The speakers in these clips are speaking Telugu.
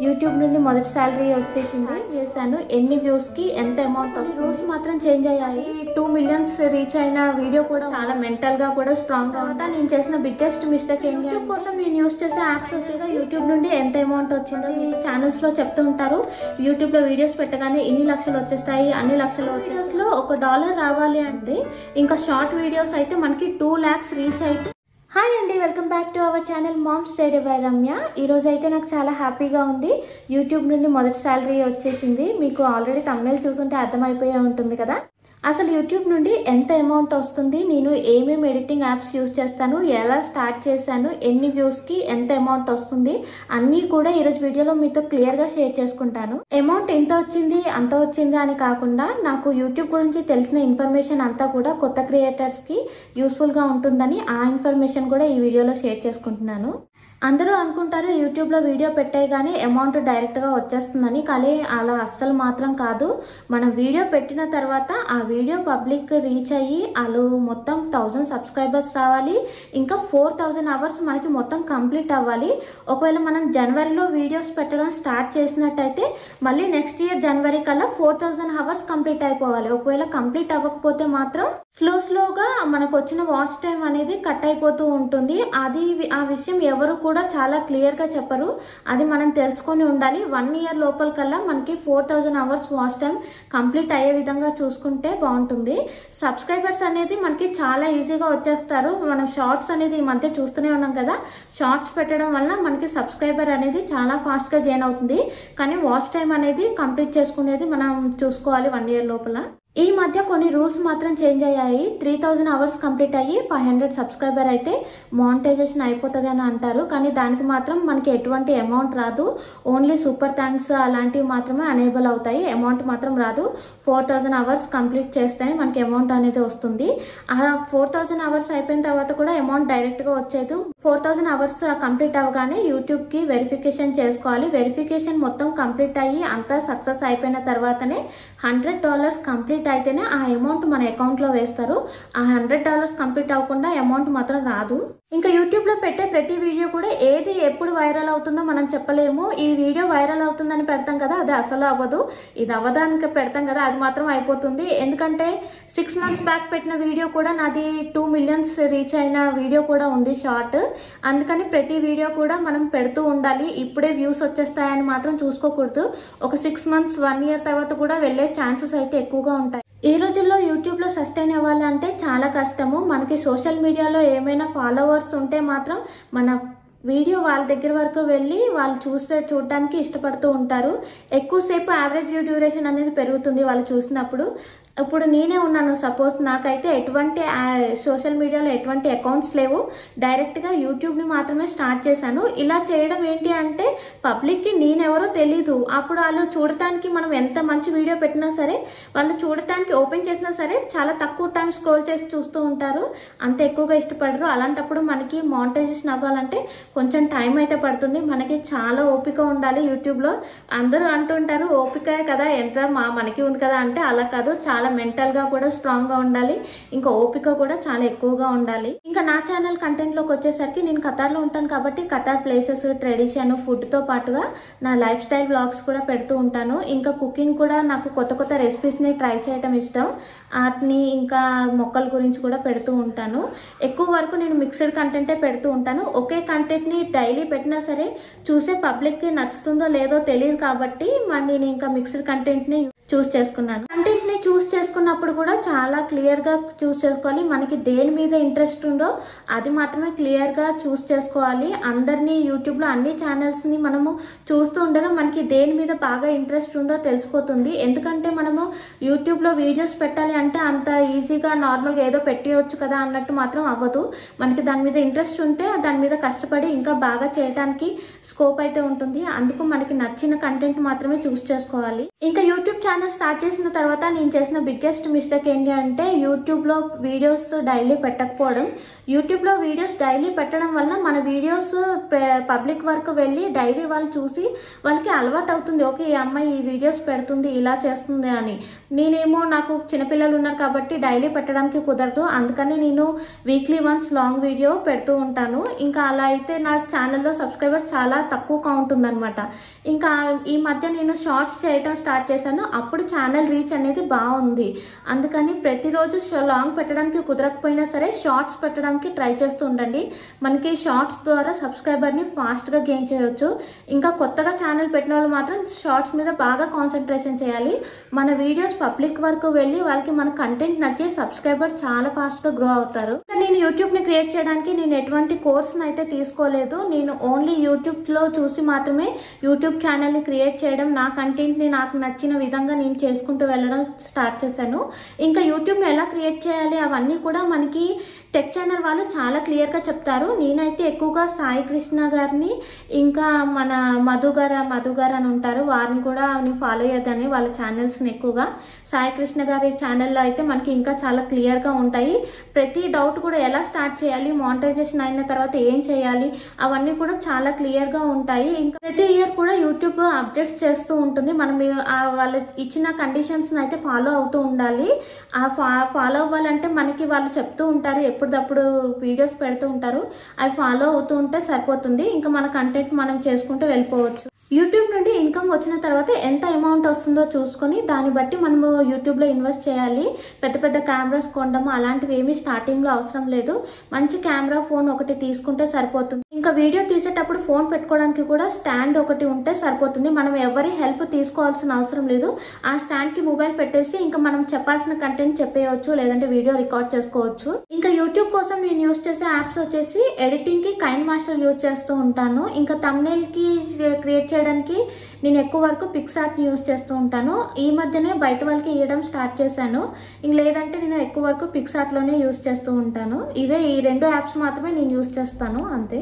యూట్యూబ్ నుండి మొదటి సాలరీ వచ్చేసింది చేశాను ఎన్ని వ్యూస్ కి ఎంత అమౌంట్ వస్తుంది రూల్స్ మాత్రం చేంజ్ అయ్యాయి 2 మిలియన్స్ రీచ్ అయిన వీడియో కూడా చాలా మెంటల్ గా కూడా స్ట్రాంగ్ గా ఉంటా నేను చేసిన బిగ్గెస్ట్ మిస్టేక్ యూట్యూబ్ కోసం నేను యూస్ చేసే యాప్స్ వచ్చేసి యూట్యూబ్ నుండి ఎంత అమౌంట్ వచ్చిందో ఛానల్స్ లో చెప్తూ ఉంటారు యూట్యూబ్ లో వీడియోస్ పెట్టగానే ఇన్ని లక్షలు వచ్చేస్తాయి అన్ని లక్షలు వీడియోస్ లో $1 రావాలి అంటే ఇంకా షార్ట్ వీడియోస్ అయితే మనకి 2 lakhs రీచ్ అయితే హాయ్ అండి welcome back to our channel moms diary by Ramya ఈ రోజు అయితే నాకు చాలా హ్యాపీగా ఉంది యూట్యూబ్ నుండి మొదటి సాలరీ వచ్చేసింది మీకు ఆల్రెడీ థంబ్నెయిల్ చూసుంటే అర్థమైపోయే ఉంటుంది కదా అసలు యూట్యూబ్ నుండి ఎంత అమౌంట్ వస్తుంది నేను ఏమేమి ఎడిటింగ్ యాప్స్ యూస్ చేస్తాను ఎలా స్టార్ట్ చేశాను ఎన్ని వ్యూస్ కి ఎంత అమౌంట్ వస్తుంది అన్నీ కూడా ఈరోజు వీడియోలో మీతో క్లియర్ గా షేర్ చేసుకుంటాను అమౌంట్ ఎంత వచ్చింది అంత వచ్చింది అని కాకుండా నాకు యూట్యూబ్ గురించి తెలిసిన ఇన్ఫర్మేషన్ అంతా కూడా కొత్త క్రియేటర్స్ కి యూస్ఫుల్ గా ఉంటుందని ఆ ఇన్ఫర్మేషన్ కూడా ఈ వీడియోలో షేర్ చేసుకుంటున్నాను అందరూ అనుకుంటారు యూట్యూబ్ లో వీడియో పెట్టే గానీ అమౌంట్ డైరెక్ట్ గా వచ్చేస్తుందని కానీ అలా అస్సలు మాత్రం కాదు మనం వీడియో పెట్టిన తర్వాత ఆ వీడియో పబ్లిక్ రీచ్ అయ్యి వాళ్ళు మొత్తం 1000 సబ్స్క్రైబర్స్ రావాలి ఇంకా 4000 అవర్స్ మనకి మొత్తం కంప్లీట్ అవ్వాలి ఒకవేళ మనం జనవరిలో వీడియోస్ పెట్టడం స్టార్ట్ చేసినట్టయితే మళ్ళీ నెక్స్ట్ ఇయర్ జనవరి కల్లా 4000 అవర్స్ కంప్లీట్ అయిపోవాలి ఒకవేళ కంప్లీట్ అవ్వకపోతే మాత్రం స్లోగా మనకు వచ్చిన వాచ్ టైం అనేది కట్ అయిపోతూ ఉంటుంది అది ఆ విషయం ఎవరు కూడా చాలా క్లియర్ గా చెప్పరు అది మనం తెలుసుకొని ఉండాలి 1 ఇయర్ లోపల కల్లా మనకి 4000 అవర్స్ వాచ్ టైం కంప్లీట్ అయ్యే విధంగా చూసుకుంటే బాగుంటుంది సబ్స్క్రైబర్స్ అనేది మనకి చాలా ఈజీగా వచ్చేస్తారు మనం షార్ట్స్ అనేది ఈ మధ్య చూస్తూనే ఉన్నాం కదా షార్ట్స్ పెట్టడం వల్ల మనకి సబ్స్క్రైబర్ అనేది చాలా ఫాస్ట్ గా గెయిన్ అవుతుంది కానీ వాచ్ టైం అనేది కంప్లీట్ చేసుకునేది మనం చూసుకోవాలి 1 ఇయర్ లోపల ఈ మధ్య కొన్ని రూల్స్ మాత్రం చేంజ్ అయ్యాయి 3000 అవర్స్ కంప్లీట్ అయ్యి 500 సబ్స్క్రైబర్ అయితే మానిటైజేషన్ అయిపోతుంది అని అంటారు కానీ దానికి మాత్రం మనకి ఎటువంటి అమౌంట్ రాదు ఓన్లీ సూపర్ థ్యాంక్స్ అలాంటివి మాత్రమే అనేబుల్ అవుతాయి అమౌంట్ మాత్రం రాదు 4000 అవర్స్ కంప్లీట్ చేస్తేనే మనకి అమౌంట్ అనేది వస్తుంది ఆ 4000 అవర్స్ అయిపోయిన తర్వాత కూడా అమౌంట్ డైరెక్ట్ గా వచ్చేది 4000 అవర్స్ కంప్లీట్ అవగానే యూట్యూబ్ కి వెరిఫికేషన్ చేసుకోవాలి వెరిఫికేషన్ మొత్తం కంప్లీట్ అయ్యి అంతా సక్సెస్ అయిపోయిన తర్వాతనే $100 కంప్లీట్ అయితేనే ఆ అమౌంట్ మన అకౌంట్ లో వేస్తారు ఆ $100 కంప్లీట్ అవ్వకుండా అమౌంట్ మాత్రం రాదు ఇంకా యూట్యూబ్ లో పెట్టే ప్రతి వీడియో కూడా ఏది ఎప్పుడు వైరల్ అవుతుందో మనం చెప్పలేము ఈ వీడియో వైరల్ అవుతుందని పెడతాం కదా అది అసలు అవ్వదు ఇది అవ్వడానికి పెడతాం కదా అది మాత్రం అయిపోతుంది ఎందుకంటే 6 months బ్యాక్ పెట్టిన వీడియో కూడా నాది 2 మిలియన్స్ రీచ్ అయిన వీడియో కూడా ఉంది షార్ట్ అందుకని ప్రతి వీడియో కూడా మనం పెడుతూ ఉండాలి ఇప్పుడే వ్యూస్ వచ్చేస్తాయని మాత్రం చూసుకోకూడదు ఒక 6 months 1 year తర్వాత కూడా వెళ్లే ఛాన్సెస్ అయితే ఎక్కువగా ఉంటాయి ఈ రోజుల్లో యూట్యూబ్ లో సస్టైన్ అవ్వాలంటే చాలా కష్టము మనకి సోషల్ మీడియాలో ఏమైనా ఫాలోవర్స్ ఉంటే మాత్రం మన వీడియో వాళ్ళ దగ్గర వరకు వెళ్ళి వాళ్ళు చూడటానికి ఇష్టపడుతూ ఉంటారు ఎక్కువసేపు యావరేజ్ వ్యూ డ్యూరేషన్ అనేది పెరుగుతుంది వాళ్ళు చూసినప్పుడు ఇప్పుడు నేనే ఉన్నాను సపోజ్ నాకైతే ఎటువంటి సోషల్ మీడియాలో ఎటువంటి అకౌంట్స్ లేవు డైరెక్ట్ గా యూట్యూబ్ ని మాత్రమే స్టార్ట్ చేశాను ఇలా చేయడం ఏంటి అంటే పబ్లిక్ కి నేనెవరో తెలీదు అప్పుడు వాళ్ళు చూడటానికి మనం ఎంత మంచి వీడియో పెట్టినా సరే వాళ్ళు చూడటానికి ఓపెన్ చేసినా సరే చాలా తక్కువ టైం స్క్రోల్ చేసి చూస్తూ ఉంటారు అంత ఎక్కువగా ఇష్టపడరు అలాంటప్పుడు మనకి మానిటైజేషన్ అవ్వాలంటే కొంచెం టైం అయితే పడుతుంది మనకి చాలా ఓపిక ఉండాలి యూట్యూబ్ లో అందరూ అంటుంటారు ఓపిక కదా ఎంత మనకి ఉంది కదా అంటే అలా కాదు చాలా మెంటల్ గా కూడా స్ట్రాంగ్ గా ఉండాలి ఇంకా ఓపిక కూడా చాలా ఎక్కువగా ఉండాలి ఇంకా నా ఛానల్ కంటెంట్ లోకి వచ్చేసరికి నేను ఖతార్ లో ఉంటాను కాబట్టి ఖతార్ ప్లేసెస్ ట్రెడిషన్ ఫుడ్ తో పాటుగా నా లైఫ్ స్టైల్ వ్లాగ్స్ కూడా పెడుతూ ఉంటాను ఇంకా కుకింగ్ కూడా నాకు కొత్త రెసిపీస్ ని ట్రై చేయడం ఇష్టం ఆర్ట్ని ఇంకా మొక్కల గురించి కూడా పెడుతూ ఉంటాను ఎక్కువ వరకు నేను మిక్స్డ్ కంటెంటే పెడుతూ ఉంటాను ఒకే కంటెంట్ ని డైలీ పెట్టినా సరే చూసే పబ్లిక్ కి నచ్చుతుందో లేదో తెలియదు కాబట్టి నేను ఇంకా మిక్స్డ్ కంటెంట్ ని చూస్ చేసుకున్నాను కంటెంట్ ని చూస్ చేసుకున్నప్పుడు కూడా చాలా క్లియర్ గా చూస్ చేసుకోవాలి మనకి దేని మీద ఇంట్రెస్ట్ ఉందో అది మాత్రమే క్లియర్ గా చూస్ చేసుకోవాలి అందరినీ యూట్యూబ్ లో అన్ని ఛానల్స్ ని మనము చూస్తూ ఉండగా మనకి దేని మీద బాగా ఇంట్రెస్ట్ ఉందో తెలిసిపోతుంది ఎందుకంటే మనము యూట్యూబ్ లో వీడియోస్ పెట్టాలి అంటే అంత ఈజీగా నార్మల్ గా ఏదో పెట్టేయచ్చు కదా అన్నట్టు మాత్రం అవ్వదు మనకి దాని మీద ఇంట్రెస్ట్ ఉంటే దాని మీద కష్టపడి ఇంకా బాగా చేయడానికి స్కోప్ అయితే ఉంటుంది అందుకు మనకి నచ్చిన కంటెంట్ మాత్రమే చూస్ చేసుకోవాలి ఇంకా యూట్యూబ్ ఛానల్ స్టార్ట్ చేసిన తర్వాత నేను చేసిన బిగ్గెస్ట్ మిస్టేక్ ఏంటి అంటే యూట్యూబ్లో వీడియోస్ డైలీ పెట్టకపోవడం. యూట్యూబ్లో వీడియోస్ డైలీ పెట్టడం వల్ల మన వీడియోస్ పబ్లిక్ వరకు వెళ్ళి డైలీ వాళ్ళు చూసి వాళ్ళకి అలవాటు అవుతుంది. ఓకే, ఈ అమ్మాయి ఈ వీడియోస్ పెడుతుంది, ఇలా చేస్తుంది అని. నేనేమో నాకు చిన్నపిల్లలు ఉన్నారు కాబట్టి డైలీ పెట్టడానికి కుదరదు. అందుకని నేను వీక్లీ వన్స్ లాంగ్ వీడియో పెడుతూ ఉంటాను. ఇంకా అలా అయితే నా ఛానల్లో సబ్స్క్రైబర్స్ చాలా తక్కువగా ఉంటుందన్నమాట. ఇంకా ఈ మధ్య నేను షార్ట్స్ చేయడం స్టార్ట్ చేశాను. అప్పుడు ఛానల్ రీచ్ అనేది బాగుంది. అందుకని ప్రతిరోజు లాంగ్ పెట్టడానికి కుదరకపోయినా సరే షార్ట్స్ పెట్టడానికి ట్రై చేస్తూ ఉండండి. మనకి షార్ట్స్ ద్వారా సబ్స్క్రైబర్ని ఫాస్ట్గా గెయిన్ చేయొచ్చు. ఇంకా కొత్తగా ఛానల్ పెట్టిన వాళ్ళు మాత్రం షార్ట్స్ మీద బాగా కాన్సన్ట్రేషన్ చేయాలి. మన వీడియోస్ పబ్లిక్ వరకు వెళ్ళి వాళ్ళకి మన కంటెంట్ నచ్చి సబ్స్క్రైబర్ చాలా ఫాస్ట్గా గ్రో అవుతారు. నేను యూట్యూబ్ని క్రియేట్ చేయడానికి నేను ఎటువంటి కోర్స్ని అయితే తీసుకోలేదు. నేను ఓన్లీ యూట్యూబ్లో చూసి మాత్రమే యూట్యూబ్ ఛానల్ని క్రియేట్ చేయడం, నా కంటెంట్ని నాకు నచ్చిన విధంగా నేను చేసుకుంటూ వెళ్ళడం స్టార్ట్ చేశాను. ఇంకా యూట్యూబ్ని ఎలా క్రియేట్ చేయాలి అవన్నీ కూడా మనకి టెక్ ఛానల్ వాళ్ళు చాలా క్లియర్గా చెప్తారు. నేనైతే ఎక్కువగా సాయి కృష్ణ గారిని, ఇంకా మన మధు గారు అని ఉంటారు, వారిని కూడా నేను ఫాలో అయ్యేదాన్ని, వాళ్ళ ఛానల్స్ని ఎక్కువగా. సాయి కృష్ణ గారి ఛానల్లో అయితే మనకి ఇంకా చాలా క్లియర్గా ఉంటాయి. ప్రతి డౌట్ కూడా ఎలా స్టార్ట్ చేయాలి, మానిటైజేషన్ అయిన తర్వాత ఏం చేయాలి, అవన్నీ కూడా చాలా క్లియర్గా ఉంటాయి. ఇంకా ప్రతి ఇయర్ కూడా యూట్యూబ్ అప్డేట్స్ చేస్తూ ఉంటుంది. మనం వాళ్ళు ఇచ్చిన కండిషన్స్ని అయితే ఫాలో అవుతూ ఉండాలి. ఫాలో అవ్వాలంటే మనకి వాళ్ళు చెప్తూ ఉంటారు, ఎప్పటికప్పుడు వీడియోస్ పెడుతూ ఉంటారు, అవి ఫాలో అవుతూ ఉంటే సరిపోతుంది. ఇంకా మన కంటెంట్ మనం చేసుకుంటూ వెళ్ళిపోవచ్చు. యూట్యూబ్ నుండి ఇన్కమ్ వచ్చిన తర్వాత ఎంత అమౌంట్ వస్తుందో చూసుకొని దాన్ని బట్టి మనము యూట్యూబ్లో ఇన్వెస్ట్ చేయాలి. పెద్ద పెద్ద కెమెరాస్ కొనడము అలాంటివి ఏమీ స్టార్టింగ్లో అవసరం లేదు. మంచి కెమెరా ఫోన్ ఒకటి తీసుకుంటే సరిపోతుంది. ఇంకా వీడియో తీసేటప్పుడు ఫోన్ పెట్టుకోవడానికి కూడా స్టాండ్ ఒకటి ఉంటే సరిపోతుంది. మనం ఎవరి హెల్ప్ తీసుకోవాల్సిన అవసరం లేదు. ఆ స్టాండ్కి మొబైల్ పెట్టేసి ఇంకా మనం చెప్పాల్సిన కంటెంట్ చెప్పేయచ్చు, లేదంటే వీడియో రికార్డ్ చేసుకోవచ్చు. ఇంకా యూట్యూబ్ కోసం నేను యూజ్ చేసే యాప్స్ వచ్చేసి ఎడిటింగ్కి కైన్ మాస్టర్ యూజ్ చేస్తూ ఉంటాను. ఇంకా థంబ్నెయిల్కి క్రియేట్ చేయడానికి నేను ఎక్కువ వరకు పిక్సార్ట్ని యూజ్ చేస్తూ ఉంటాను. ఈ మధ్యనే బయట వాళ్ళకి ఇవ్వడం స్టార్ట్ చేశాను. ఇంక లేదంటే నేను ఎక్కువ వరకు పిక్సార్ట్లోనే యూజ్ చేస్తూ ఉంటాను. ఇవే ఈ 2 యాప్స్ మాత్రమే నేను యూజ్ చేస్తాను, అంతే.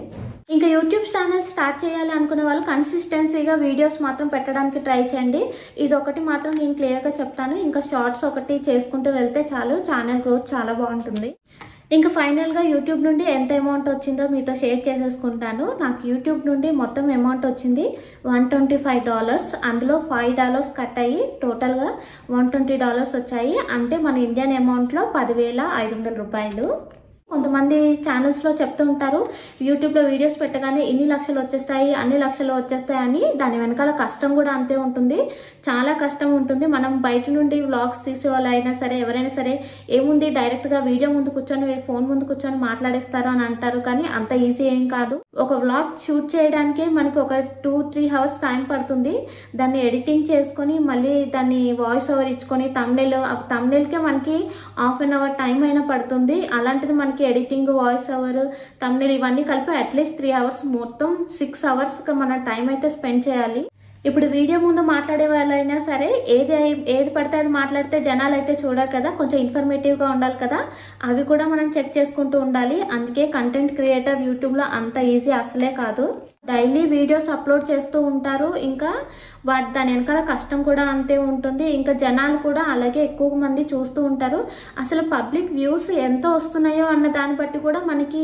ఇంకా యూట్యూబ్ ఛానల్ స్టార్ట్ చేయాలి అనుకునే వాళ్ళు కన్సిస్టెన్సీగా వీడియోస్ మాత్రం పెట్టడానికి ట్రై చేయండి. ఇది ఒకటి మాత్రం నేను క్లియర్గా చెప్తాను. ఇంకా షార్ట్స్ ఒకటి చేసుకుంటూ వెళ్తే చాలు, ఛానల్ గ్రోత్ చాలా బాగుంటుంది. ఇంకా ఫైనల్గా యూట్యూబ్ నుండి ఎంత అమౌంట్ వచ్చిందో మీతో షేర్ చేసేసుకుంటాను. నాకు యూట్యూబ్ నుండి మొత్తం అమౌంట్ వచ్చింది $125. అందులో $5 కట్ అయ్యి టోటల్గా $120 వచ్చాయి. అంటే మన ఇండియన్ అమౌంట్లో 10,500 రూపాయలు. కొంతమంది ఛానల్స్లో చెప్తూ ఉంటారు, యూట్యూబ్లో వీడియోస్ పెట్టగానే ఇన్ని లక్షలు వచ్చేస్తాయి, అన్ని లక్షలు వచ్చేస్తాయి అని. దాని వెనకాల కష్టం కూడా అంతే ఉంటుంది, చాలా కష్టం ఉంటుంది. మనం బయట నుండి వ్లాగ్స్ తీసే వాళ్ళు అయినా సరే, ఎవరైనా సరే, ఏముంది డైరెక్ట్గా వీడియో ముందు కూర్చొని ఫోన్ ముందు కూర్చొని మాట్లాడేస్తారు అని అంటారు. కానీ అంత ఈజీ ఏం కాదు. ఒక వ్లాగ్ షూట్ చేయడానికి మనకి ఒక 2-3 అవర్స్ టైం పడుతుంది. దాన్ని ఎడిటింగ్ చేసుకొని మళ్ళీ దాన్ని వాయిస్ ఓవర్ ఇచ్చుకొని థంబ్నెయిల్కే మనకి ½ an hour టైం అయినా పడుతుంది. అలాంటిది మనకి ఎడిటింగ్, వాయిస్ ఓవర్, థంబ్నెయిల్ ఇవన్నీ కలిపి అట్లీస్ట్ 3 hours, మొత్తం 6 hours మన టైం అయితే స్పెండ్ చేయాలి. ఇప్పుడు వీడియో ముందు మాట్లాడే వాళ్ళైనా సరే ఏది పడితే అది మాట్లాడితే జనాలు అయితే చూడరు కదా, కొంచెం ఇన్ఫర్మేటివ్గా ఉండాలి కదా, అవి కూడా మనం చెక్ చేసుకుంటూ ఉండాలి. అందుకే కంటెంట్ క్రియేటర్ యూట్యూబ్లో అంత ఈజీ అసలే కాదు. డైలీ వీడియోస్ అప్లోడ్ చేస్తూ ఉంటారు. ఇంకా దాని వెనకాల కష్టం కూడా అంతే ఉంటుంది. ఇంకా జనాలు కూడా అలాగే ఎక్కువ మంది చూస్తూ ఉంటారు. అసలు పబ్లిక్ వ్యూస్ ఎంత వస్తున్నాయో అన్న దాన్ని బట్టి కూడా మనకి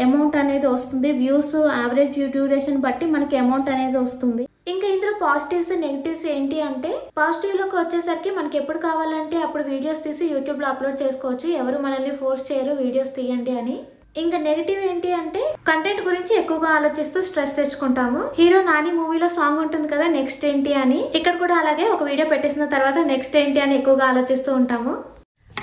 అమౌంట్ అనేది వస్తుంది. వ్యూస్, యావరేజ్ డ్యూరేషన్ బట్టి మనకి అమౌంట్ అనేది వస్తుంది. ఇంకా ఇందులో పాజిటివ్స్, నెగిటివ్స్ ఏంటి అంటే, పాజిటివ్లోకి వచ్చేసరికి మనకి ఎప్పుడు కావాలంటే అప్పుడు వీడియోస్ తీసి యూట్యూబ్లో అప్లోడ్ చేసుకోవచ్చు. ఎవరు మనల్ని ఫోర్స్ చేయరు వీడియోస్ తీయండి అని. ఇంకా నెగిటివ్ ఏంటి అంటే, కంటెంట్ గురించి ఎక్కువగా ఆలోచిస్తూ స్ట్రెస్ తెచ్చుకుంటాము. హీరో నాని మూవీలో సాంగ్ ఉంటుంది కదా, నెక్స్ట్ ఏంటి అని, ఇక్కడ కూడా అలాగే ఒక వీడియో పెట్టేసిన తర్వాత నెక్స్ట్ ఏంటి అని ఎక్కువగా ఆలోచిస్తూ ఉంటాము.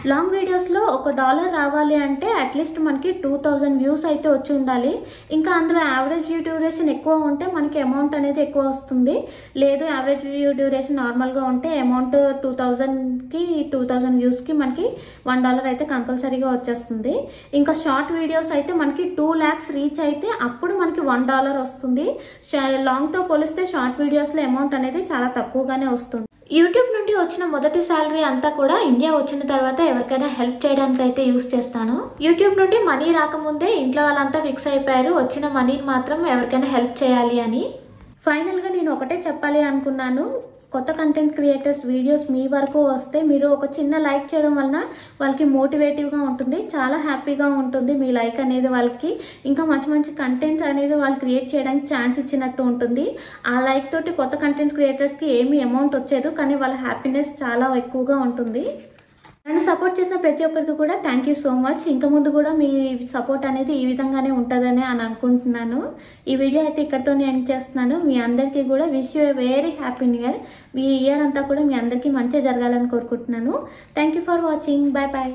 లాంగ్ వీడియోస్లో $1 రావాలి అంటే అట్లీస్ట్ మనకి 2000 వ్యూస్ అయితే వచ్చి ఉండాలి. ఇంకా అందులో యావరేజ్ డ్యూరేషన్ ఎక్కువ ఉంటే మనకి అమౌంట్ అనేది ఎక్కువ వస్తుంది. లేదు యావరేజ్ డ్యూరేషన్ నార్మల్గా ఉంటే అమౌంట్ 2000 వ్యూస్కి మనకి $1 అయితే కంపల్సరీగా వచ్చేస్తుంది. ఇంకా షార్ట్ వీడియోస్ అయితే మనకి 2 lakhs రీచ్ అయితే అప్పుడు మనకి $1 వస్తుంది. లాంగ్తో పోలిస్తే షార్ట్ వీడియోస్లో అమౌంట్ అనేది చాలా తక్కువగానే వస్తుంది. యూట్యూబ్ నుండి వచ్చిన మొదటి శాలరీ అంతా కూడా ఇండియా వచ్చిన తర్వాత ఎవరికైనా హెల్ప్ చేయడానికి అయితే యూస్ చేస్తాను. యూట్యూబ్ నుండి మనీ రాకముందే ఇంట్లో వాళ్ళంతా ఫిక్స్ అయిపోయారు, వచ్చిన మనీని మాత్రం ఎవరికైనా హెల్ప్ చేయాలి అని. ఫైనల్గా నేను ఒకటే చెప్పాలి అనుకున్నాను, కొత్త కంటెంట్ క్రియేటర్స్ వీడియోస్ మీ వరకు వస్తే మీరు ఒక చిన్న లైక్ చేయడం వలన వాళ్ళకి మోటివేటివ్గా ఉంటుంది, చాలా హ్యాపీగా ఉంటుంది. మీ లైక్ అనేది వాళ్ళకి ఇంకా మంచి మంచి కంటెంట్స్ అనేది వాళ్ళు క్రియేట్ చేయడానికి ఛాన్స్ ఇచ్చినట్టు ఉంటుంది. ఆ లైక్ తోటి కొత్త కంటెంట్ క్రియేటర్స్కి ఏమీ అమౌంట్ వచ్చేది, కానీ వాళ్ళ హ్యాపీనెస్ చాలా ఎక్కువగా ఉంటుంది. నన్ను సపోర్ట్ చేసిన ప్రతి ఒక్కరికి కూడా థ్యాంక్ యూ సో మచ్. ఇంకా ముందు కూడా మీ సపోర్ట్ అనేది ఈ విధంగానే ఉంటుందని అనుకుంటున్నాను. ఈ వీడియో అయితే ఇక్కడితోనే ఎండ్ చేస్తున్నాను. మీ అందరికీ కూడా wish you a very happy new year. ఈ ఇయర్ అంతా కూడా మీ అందరికీ మంచిగా జరగాలని కోరుకుంటున్నాను. Thank you for watching. Bye bye.